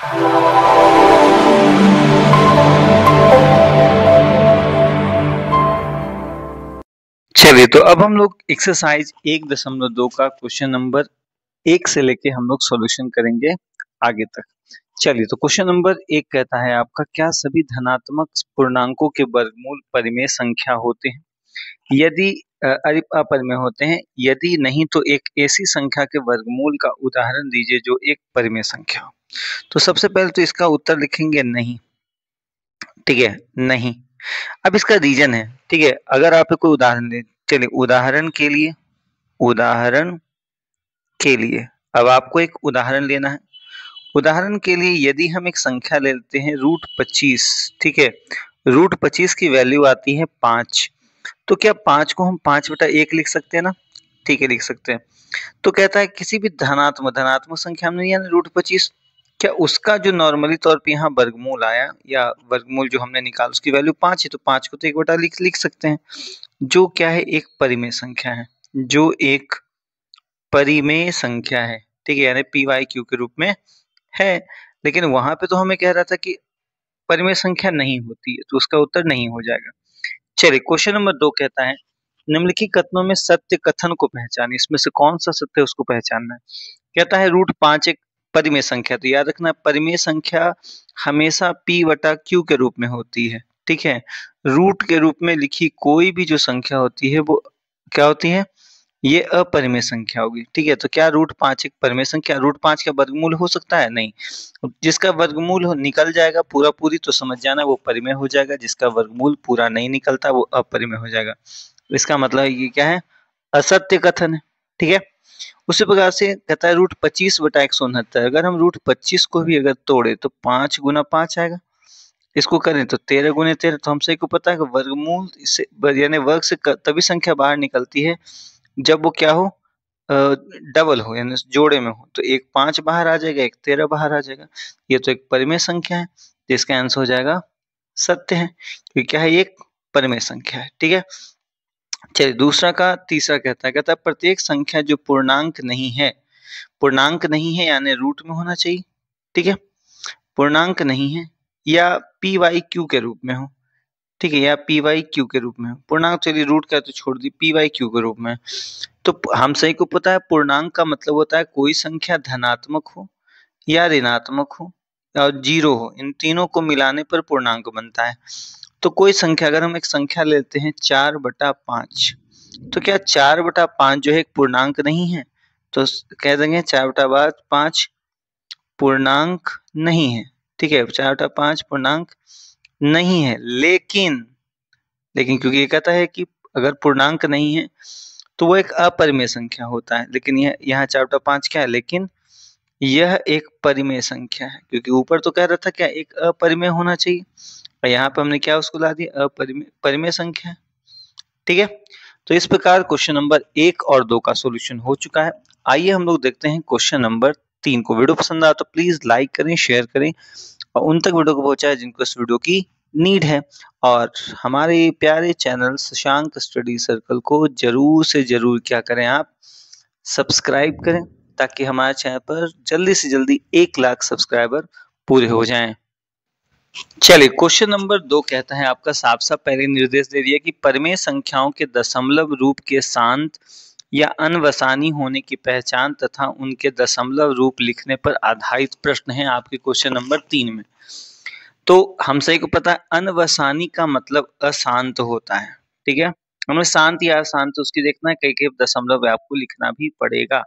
चलिए, तो अब हम लोग एक्सरसाइज 1.2 का क्वेश्चन नंबर 1 से लेके हम लोग सॉल्यूशन करेंगे आगे तक। चलिए, तो क्वेश्चन नंबर 1 कहता है आपका, क्या सभी धनात्मक पूर्णांकों के वर्गमूल परिमेय संख्या होते हैं? यदि अपरिमेय होते हैं, यदि नहीं तो एक ऐसी संख्या के वर्गमूल का उदाहरण दीजिए जो एक परिमेय संख्या हो। तो सबसे पहले तो इसका उत्तर लिखेंगे नहीं। ठीक है, नहीं। अब इसका रीजन है, ठीक है, अगर आप कोई उदाहरण दे, चलिए उदाहरण के लिए अब आपको एक उदाहरण लेना है। उदाहरण के लिए यदि हम एक संख्या लेते हैं √25, ठीक है, √25 की वैल्यू आती है 5, तो क्या 5 को हम 5/1 लिख सकते हैं ना? ठीक है, लिख सकते हैं। तो कहता है किसी भी धनात्मक संख्या में यानी √25, क्या उसका जो नॉर्मली तौर पे यहाँ वर्गमूल आया या वर्गमूल जो हमने निकाला उसकी वैल्यू 5 है, तो 5 को तो 1/, लिख सकते हैं, जो क्या है, एक परिमेय संख्या है, जो एक परिमेय संख्या है, ठीक है, यानी PYQ के रूप में है। लेकिन वहां पे तो हमें कह रहा था कि परिमेय संख्या नहीं होती है, तो उसका उत्तर नहीं हो जाएगा। चलिए, क्वेश्चन नंबर 2 कहता है, निम्नलिखित कथनों में सत्य कथन को पहचाने, इसमें से कौन सा सत्य है उसको पहचानना है। कहता है √5 एक परिमेय संख्या, तो याद रखना परिमेय संख्या हमेशा P/Q के रूप में होती है, ठीक है। रूट के रूप में लिखी कोई भी जो संख्या होती है वो क्या होती है, ये अपरिमेय संख्या होगी, ठीक है। तो क्या √5 एक परिमेय संख्या, √5 का वर्गमूल हो सकता है? नहीं। जिसका वर्गमूल निकल जाएगा पूरा पूरी तो समझ जाना वो परिमेय हो जाएगा, जिसका वर्गमूल पूरा नहीं निकलता वो अपरिमेय हो जाएगा। इसका मतलब ये क्या है, असत्य कथन है, ठीक है। उसी प्रकार से कहता है √25/169, अगर हम √25 को भी अगर तोड़े तो 5 गुना 5 आएगा, इसको करें तो 13 गुने 13, तो हम सही को पता है कि वर्गमूल से यानी वर्ग से तभी संख्या बाहर निकलती है जब वो क्या हो, डबल हो यानी जोड़े में हो। तो एक 5 बाहर आ जाएगा, एक 13 बाहर आ जाएगा। ये तो एक परिमेय संख्या है, जिसका आंसर हो जाएगा सत्य है, क्योंकि क्या है, ये एक परिमेय संख्या है, ठीक है। चलिए, तीसरा कहता है प्रत्येक संख्या जो पूर्णांक नहीं है यानी रूट में होना चाहिए, ठीक है, पूर्णांक नहीं है या PYQ के रूप में हो, ठीक है, या PYQ के रूप में हो। पूर्णांक चलिए रूट का तो छोड़ दी, PYQ के रूप में। तो हम सही को पता है पूर्णांक का मतलब होता है कोई संख्या धनात्मक हो या ऋणात्मक हो और 0 हो, इन तीनों को मिलाने पर पूर्णांक बनता है। तो कोई संख्या, अगर हम एक संख्या लेते हैं 4/5, तो क्या 4/5 जो है एक पूर्णांक नहीं है? तो कह देंगे 4/5 पूर्णांक नहीं है, ठीक है, 4/5 पूर्णांक नहीं है। लेकिन क्योंकि ये कहता है कि अगर पूर्णांक नहीं है तो वो एक अपरिमेय संख्या होता है, लेकिन यह यहाँ 4/5 क्या है, लेकिन यह एक परिमेय संख्या है, क्योंकि ऊपर तो कह रहा था क्या एक अपरिमेय होना चाहिए, और यहाँ पे हमने क्या उसको ला दिया, परिमेय संख्या है, ठीक है। तो इस प्रकार क्वेश्चन नंबर 1 और 2 का सॉल्यूशन हो चुका है। आइए हम लोग देखते हैं क्वेश्चन नंबर 3 को। वीडियो पसंद आया तो प्लीज लाइक करें, शेयर करें और उन तक वीडियो को पहुंचाएं जिनको इस वीडियो की नीड है। और हमारे प्यारे चैनल शशांक स्टडी सर्कल को जरूर से जरूर क्या करें, आप सब्सक्राइब करें, ताकि हमारे चैनल पर जल्दी से जल्दी 1 लाख सब्सक्राइबर पूरे हो जाएं। चलिए, क्वेश्चन नंबर 2 कहता है आपका, साफ साफ पहले निर्देश दे दिया कि परिमेय संख्याओं के दशमलव रूप के शांत या अनवसानी होने की पहचान तथा उनके दशमलव रूप लिखने पर आधारित प्रश्न है आपके क्वेश्चन नंबर 3 में। तो हम सही को पता है अनवसानी का मतलब अशांत होता है, ठीक है। हमें शांत या अशांत उसकी देखना है, कई दशमलव आपको लिखना भी पड़ेगा।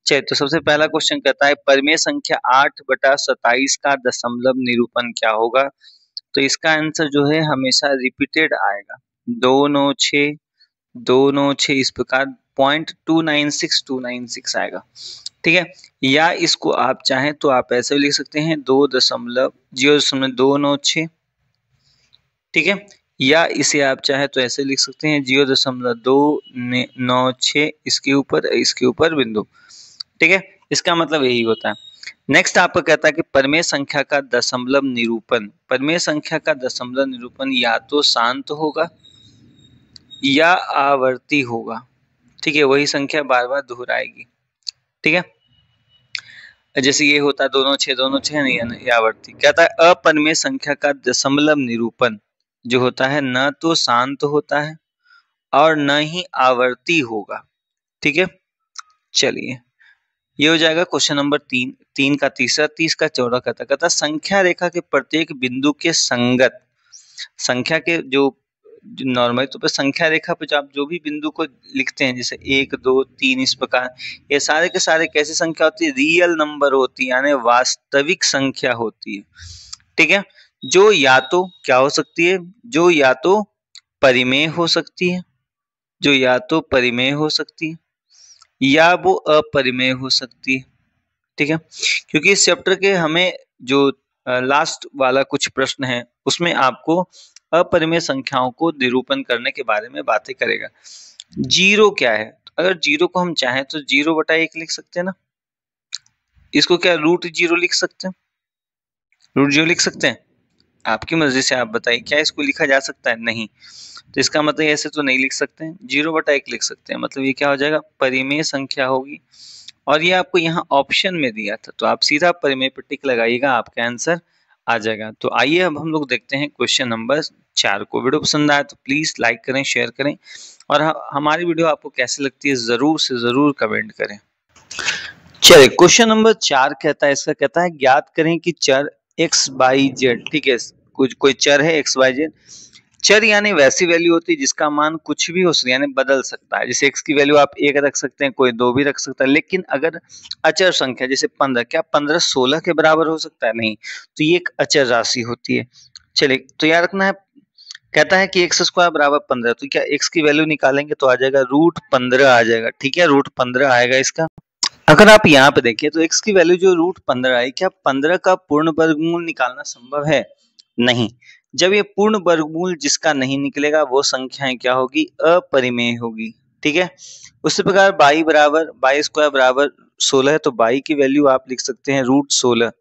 चलिए, तो सबसे पहला क्वेश्चन कहता है परिमेय संख्या 8/27 का दशमलव निरूपण क्या होगा? तो इसका आंसर जो है हमेशा रिपीटेड आएगा, 296 296 इस प्रकार 0.296296 आएगा, ठीक है। या इसको आप चाहें तो आप ऐसे भी लिख सकते हैं 2.0.296, ठीक है। या इसे आप चाहे तो ऐसे लिख सकते हैं 0.296 इसके ऊपर बिंदु, ठीक है। इसका मतलब यही होता है। नेक्स्ट आपको कहता है कि परिमेय संख्या का दशमलव निरूपण या तो शांत होगा या आवर्ती होगा, ठीक है, वही संख्या बार बार दोहराएगी, ठीक है। जैसे ये होता है दोनों छह नहीं है ये आवर्ती। कहता है अपरिमेय संख्या का दशमलव निरूपण जो होता है न तो शांत होता है और न ही आवर्ती होगा। ठीक है, चलिए ये हो जाएगा क्वेश्चन नंबर 3 का तीसरा। 30 का चौथा कहता संख्या रेखा के प्रत्येक बिंदु के संगत संख्या के जो नॉर्मल तो संख्या रेखा पे आप जो भी बिंदु को लिखते हैं जैसे 1 2 3 इस प्रकार, ये सारे के सारे कैसी संख्या होती है? रियल नंबर होती है, यानी वास्तविक संख्या होती है। ठीक है, जो या तो क्या हो सकती है? जो या तो परिमेय हो सकती है, जो या तो परिमेय हो सकती है या वो अपरिमेय हो सकती है। ठीक है, क्योंकि इस चैप्टर के हमें जो लास्ट वाला कुछ प्रश्न है उसमें आपको अपरिमेय संख्याओं को निरूपण करने के बारे में बातें करेगा। जीरो क्या है? अगर जीरो को हम चाहें तो 0/1 लिख सकते हैं ना, इसको क्या √0 लिख सकते हैं? √0 लिख सकते हैं? आपकी मर्जी से आप बताइए, क्या इसको लिखा जा सकता है? नहीं, तो इसका मतलब ऐसे तो नहीं लिख सकते हैं, 0/1 लिख सकते हैं। मतलब ये क्या हो जाएगा? परिमेय संख्या होगी। और ये आपको यहाँ ऑप्शन में दिया था, तो आप सीधा परिमेय पर टिक लगाइएगा, आपका आंसर आ जाएगा। तो आइए अब हम लोग देखते हैं क्वेश्चन नंबर 4 को। वीडियो पसंद आए तो प्लीज लाइक करें, शेयर करें, और हमारी वीडियो आपको कैसी लगती है जरूर से जरूर कमेंट करें। चलिए क्वेश्चन नंबर 4 कहता है, इसका कहता है ज्ञात करें कि चर XYZ, ठीक है, कोई चर है XYZ। चर यानी वैसी वैल्यू होती है जिसका मान कुछ भी हो सकता है, यानी बदल सकता है। जैसे x की वैल्यू आप 1 रख सकते हैं, कोई 2 भी रख सकता है। लेकिन अगर अचर संख्या जैसे 15, क्या 15 16 के बराबर हो सकता है? नहीं, तो ये एक अचर राशि होती है। चलिए तो याद रखना है, कहता है कि x² बराबर 15, तो क्या x की वैल्यू निकालेंगे तो आ जाएगा √15 आ जाएगा। ठीक है, √15 आएगा इसका। अगर आप यहाँ पे देखिए तो x की वैल्यू जो √15 आई, क्या 15 का पूर्ण वर्गमूल निकालना संभव है? नहीं। जब ये पूर्ण वर्गमूल जिसका नहीं निकलेगा वो संख्याएं क्या होगी? अपरिमेय होगी। ठीक है, उसी प्रकार y² बराबर 16 है, तो y की वैल्यू आप लिख सकते हैं √16।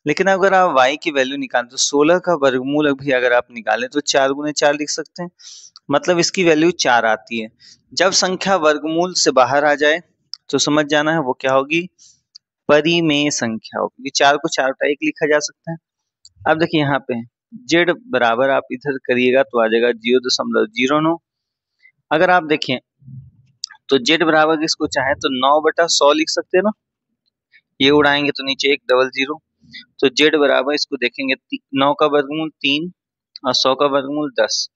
लेकिन अगर आप y की वैल्यू निकालें तो 16 का वर्गमूल भी अगर आप निकालें तो 4 × 4 लिख सकते हैं, मतलब इसकी वैल्यू 4 आती है। जब संख्या वर्गमूल से बाहर आ जाए तो समझ जाना है वो क्या होगी? परिमेय संख्या होगी। 4 को 4/1 लिखा जा सकता है। अब देखिए यहाँ पे z बराबर आप इधर करिएगा तो आ जाएगा 0.09। अगर आप देखें तो z बराबर इसको चाहे तो 9/100 लिख सकते हैं ना, ये उड़ाएंगे तो नीचे 1 डबल 0, तो z बराबर इसको देखेंगे 9 का वर्गमूल 3 और 100 का वर्गमूल 10,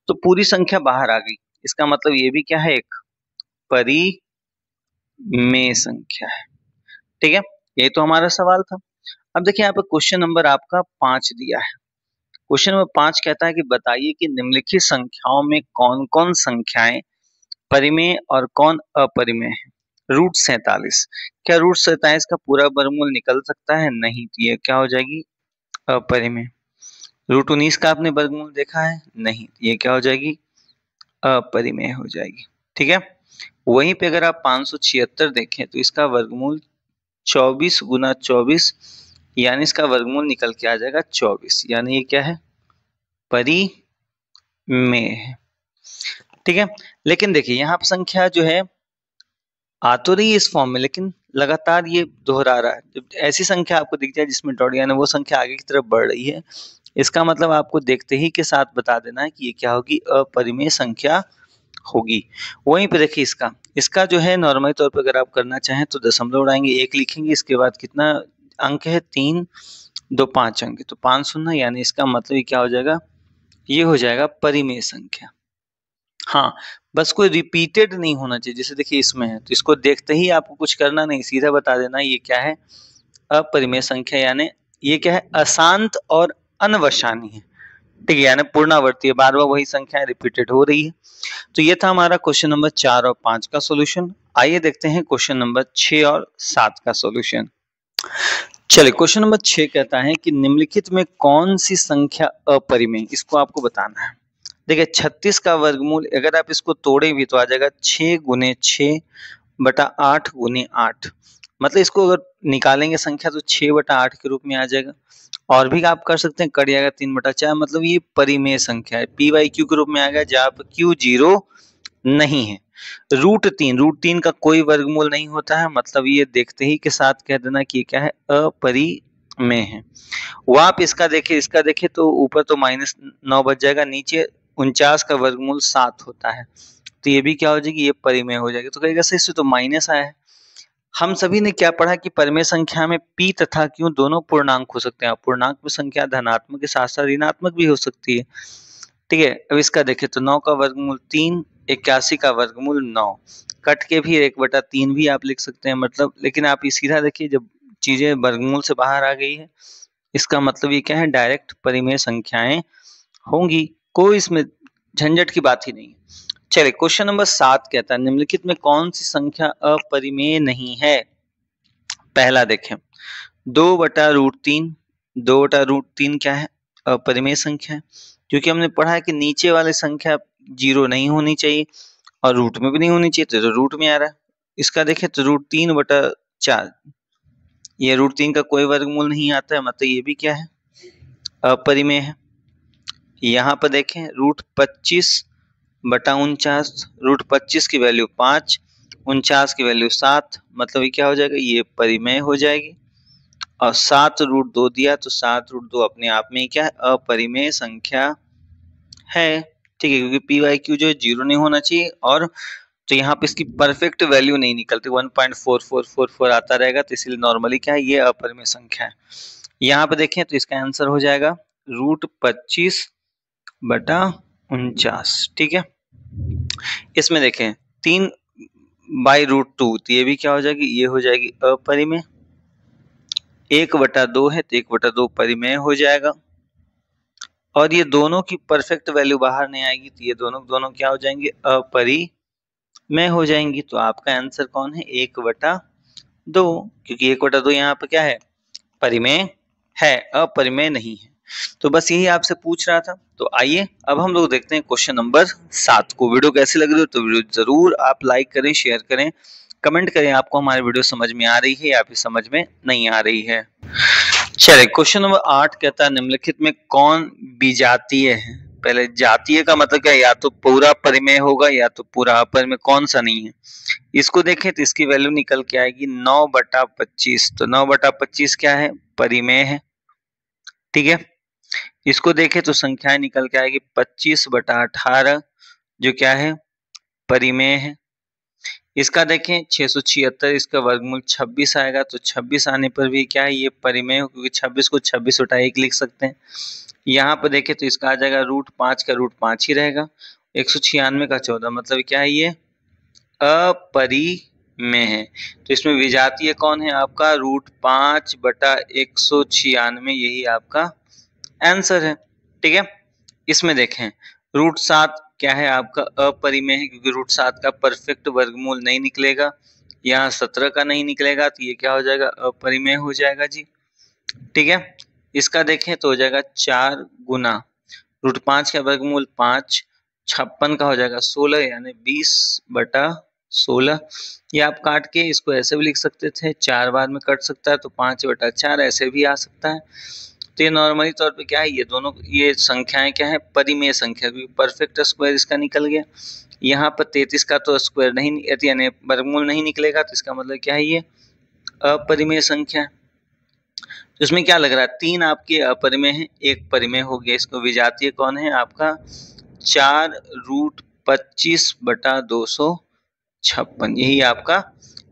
तो पूरी संख्या बाहर आ गई। इसका मतलब ये भी क्या है? एक परिमेय संख्या है। ठीक है, ये तो हमारा सवाल था। अब देखिए यहाँ पे क्वेश्चन नंबर आपका 5 दिया है। क्वेश्चन नंबर 5 कहता है कि बताइए कि निम्नलिखित संख्याओं में कौन कौन संख्याएं परिमेय और कौन अपरिमेय है। √47, क्या √47 का पूरा वर्गमूल निकल सकता है? नहीं, तो ये क्या हो जाएगी? अपरिमेय। √19 का आपने वर्गमूल देखा है? नहीं, ये क्या हो जाएगी? अपरिमेय हो जाएगी। ठीक है, वहीं पे अगर आप 576 देखें तो इसका वर्गमूल 24 × 24, यानी इसका वर्गमूल निकल के आ जाएगा 24, यानी ये क्या है? परिमेय है। ठीक है, लेकिन देखिए यहाँ पर संख्या जो है आ तो रही है इस फॉर्म में, लेकिन लगातार ये दोहरा रहा है। जब ऐसी संख्या आपको दिख जाए जिसमें डॉट, यानी वो संख्या आगे की तरफ बढ़ रही है, इसका मतलब आपको देखते ही के साथ बता देना है कि ये क्या होगी? अपरिमेय संख्या होगी। वहीं पे देखिए इसका जो है नॉर्मल तौर पर अगर आप करना चाहें तो दशमलव उड़ाएंगे, 1 लिखेंगे, इसके बाद कितना अंक है? 3 2 5 अंक, तो 5 शून्य, यानी इसका मतलब ये क्या हो जाएगा? ये हो जाएगा परिमेय संख्या। हाँ, बस कोई रिपीटेड नहीं होना चाहिए। जैसे देखिए इसमें है तो इसको देखते ही आपको कुछ करना नहीं, सीधा बता देना ये क्या है? अपरिमेय संख्या, यानी ये क्या है? अशांत और अनवशानी है। ठीक है, यानी पूर्णावर्ती है, बार बार वही संख्याएं रिपीटेड हो रही है। तो ये था हमारा क्वेश्चन नंबर 4 और 5 का सॉल्यूशन। आइए देखते हैं क्वेश्चन नंबर 6 और 7 का सॉल्यूशन। चलिए क्वेश्चन नंबर 6 कहता है कि निम्नलिखित में कौन सी संख्या अपरिमेय, इसको आपको बताना है। देखिए 36 का वर्गमूल अगर आप इसको तोड़े भी तो आ जाएगा 6 × 6 बटा 8 × 8, मतलब इसको अगर निकालेंगे संख्या तो 6/8 के रूप में आ जाएगा। और भी आप कर सकते हैं, कट जाएगा 3/4, मतलब ये परिमेय संख्या है, PYQ के रूप में आ गया, जहाँ पर Q 0 नहीं है। रूट तीन का कोई वर्गमूल नहीं होता है, मतलब ये देखते ही के साथ कह देना कि ये क्या है, अपरिमेय है। वो आप इसका देखे इसका देखे तो ऊपर तो -9 बच जाएगा, नीचे 49 का वर्गमूल 7 होता है, तो ये भी क्या हो जाएगी, ये परिमेय हो जाएगी। तो कहेगा सर इससे तो माइनस आया है। हम सभी ने क्या पढ़ा कि परिमेय संख्या में p तथा q दोनों पूर्णांक हो सकते हैं। पूर्णांक में संख्या धनात्मक के साथ साथ ऋणात्मक भी हो सकती है। ठीक है, अब इसका देखें तो 9 का वर्गमूल 3, 81 का वर्गमूल 9, कट के भी 1/3 भी आप लिख सकते हैं, मतलब लेकिन आप ये सीधा देखिए, जब चीजें वर्गमूल से बाहर आ गई है, इसका मतलब ये क्या है, डायरेक्ट परिमेय संख्याएं होंगी, कोई इसमें झंझट की बात ही नहीं है। चलिए क्वेश्चन नंबर 7 कहता है, निम्नलिखित में कौन सी संख्या अपरिमेय नहीं है। पहला देखें, 2/√3, 2/√3 क्या है, अपरिमेय संख्या है, क्योंकि हमने पढ़ा है कि नीचे वाली संख्या 0 नहीं होनी चाहिए और रूट में भी नहीं होनी चाहिए, तो रूट में आ रहा है। इसका देखें तो √3/4, ये √3 का कोई वर्गमूल नहीं आता है, मतलब ये भी क्या है, अपरिमेय है। यहाँ पर देखें √25/49, √25 की वैल्यू 5, 49 की वैल्यू 7, मतलब ये क्या हो जाएगा, ये परिमेय हो जाएगी। और 7√2 दिया तो 7√2 अपने आप में क्या है, अपरिमेय संख्या है। ठीक है, क्योंकि पी वाई क्यू जो है 0 नहीं होना चाहिए, और तो यहाँ पे इसकी परफेक्ट वैल्यू नहीं निकलती, 1.4444 आता रहेगा, तो इसलिए नॉर्मली क्या है, ये अपरिमेय संख्या है। यहाँ पे देखें तो इसका आंसर हो जाएगा √25/49। ठीक है, इसमें देखें 3/√2, तो ये भी क्या हो जाएगी, ये हो जाएगी अपरिमेय। 1/2 है तो 1/2 परिमेय हो जाएगा, और ये दोनों की परफेक्ट वैल्यू बाहर नहीं आएगी, तो ये दोनों क्या हो जाएंगे, अपरिमेय हो जाएंगी। तो आपका आंसर कौन है, 1/2, क्योंकि 1/2 यहाँ पे क्या है, परिमेय है, अपरिमेय नहीं है। तो बस यही आपसे पूछ रहा था। तो आइए अब हम लोग देखते हैं क्वेश्चन नंबर 7 को। वीडियो कैसी लग रही हो तो वीडियो जरूर आप लाइक करें, शेयर करें, कमेंट करें आपको हमारी वीडियो समझ में आ रही है या फिर समझ में नहीं आ रही है। चलिए क्वेश्चन नंबर 8 कहता है, निम्नलिखित में कौन विजातीय है। पहले जातीय का मतलब क्या है, या तो पूरा परिमेय होगा या तो पूरा अपरिमेय, कौन सा नहीं है। इसको देखें तो इसकी वैल्यू निकल के आएगी 9/25, तो 9/25 क्या है, परिमेय है। ठीक है, इसको देखें तो संख्याएं निकल के आएगी 25/18, जो क्या है, परिमेय है। इसका देखें 676, इसका वर्गमूल 26 आएगा, तो 26 आने पर भी क्या है, ये परिमेय हो, क्योंकि 26 को 26/1 लिख सकते हैं। यहाँ पर देखें तो इसका आ जाएगा √5 का √5 ही रहेगा, 196 का 14, मतलब क्या है, ये अपरिमेय है। तो इसमें विजातीय कौन है आपका, √5/196, यही आपका आंसर है। ठीक है, इसमें देखें √7 क्या है आपका, अपरिमेय है, क्योंकि √7 का परफेक्ट वर्गमूल नहीं निकलेगा, यहाँ 17 का नहीं निकलेगा, तो ये क्या हो जाएगा, अपरिमेय हो जाएगा जी। ठीक है, इसका देखें तो हो जाएगा 4 गुना √5 का वर्गमूल 5, 56 का हो जाएगा 16, यानी 20/16। ये आप काट के इसको ऐसे भी लिख सकते थे, 4 बार में कट सकता है, तो 5/4 ऐसे भी आ सकता है। तो ये नॉर्मली तौर पे क्या है, ये दोनों ये संख्याएं क्या है, परिमेय संख्या, क्योंकि परफेक्ट स्क्वायर इसका निकल गया। यहाँ पर 33 का तो स्क्वायर नहीं, यानी वर्गमूल नहीं निकलेगा, तो इसका मतलब क्या है, ये अपरिमेय संख्या है। तो इसमें क्या लग रहा है, 3 आपके अपरिमेय है, 1 परिमेय हो गया। इसको विजातीय कौन है आपका, 4√25/256, यही आपका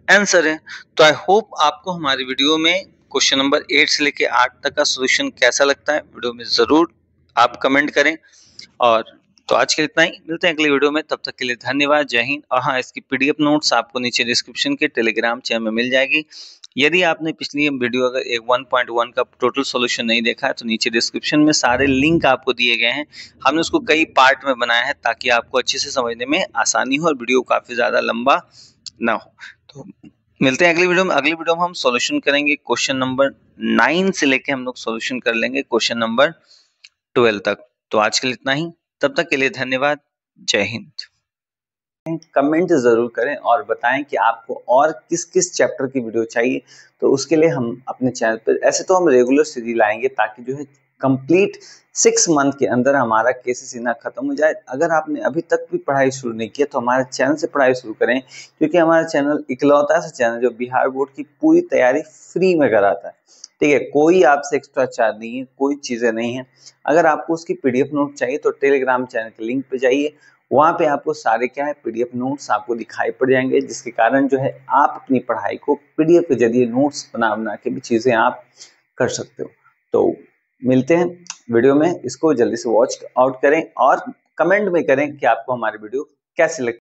आंसर है। तो आई होप आपको हमारी वीडियो में क्वेश्चन नंबर 8 से लेके 8 तक का सॉल्यूशन कैसा लगता है, वीडियो में जरूर आप कमेंट करें। और तो आज के लिए इतना ही, मिलते हैं अगली वीडियो में, तब तक के लिए धन्यवाद, जय हिंद। और हाँ, इसकी PDF नोट्स आपको नीचे डिस्क्रिप्शन के टेलीग्राम चैनल में मिल जाएगी। यदि आपने पिछली वीडियो अगर 1.1 का टोटल सॉल्यूशन नहीं देखा है, तो नीचे डिस्क्रिप्शन में सारे लिंक आपको दिए गए हैं। हमने उसको कई पार्ट में बनाया है ताकि आपको अच्छे से समझने में आसानी हो और वीडियो काफी ज्यादा लंबा ना हो। तो मिलते हैं अगली वीडियो में। अगली वीडियो में हम सॉल्यूशन करेंगे क्वेश्चन नंबर 9 से लेके हम लोग सॉल्यूशन कर लेंगे क्वेश्चन नंबर 12 तक। तो आज के लिए इतना ही, तब तक के लिए धन्यवाद, जय हिंद। कमेंट जरूर करें और बताएं कि आपको और किस किस चैप्टर की वीडियो चाहिए, तो उसके लिए हम अपने चैनल पर, ऐसे तो हम रेगुलर सीरीज लाएंगे ताकि जो है कंप्लीट 6 मंथ के अंदर हमारा केसीसी ना खत्म हो जाए। अगर आपने अभी तक भी पढ़ाई शुरू नहीं किया तो हमारे चैनल से पढ़ाई शुरू करें, क्योंकि हमारा चैनल इकलौता सा चैनल जो बिहार बोर्ड की पूरी तैयारी फ्री में कराता है। ठीक है, कोई आपसे एक्स्ट्रा चार्ज नहीं है, कोई चीजें नहीं है। अगर आपको उसकी पीडीएफ नोट चाहिए तो टेलीग्राम चैनल के लिंक पे जाइए, वहां पे आपको सारे क्या है पीडीएफ नोट्स आपको दिखाई पड़ जाएंगे, जिसके कारण जो है आप अपनी पढ़ाई को पीडीएफ के जरिए नोट्स बना बना के भी चीजें आप कर सकते हो। तो मिलते हैं वीडियो में, इसको जल्दी से वॉच आउट करें और कमेंट में करें कि आपको हमारी वीडियो कैसी लगी।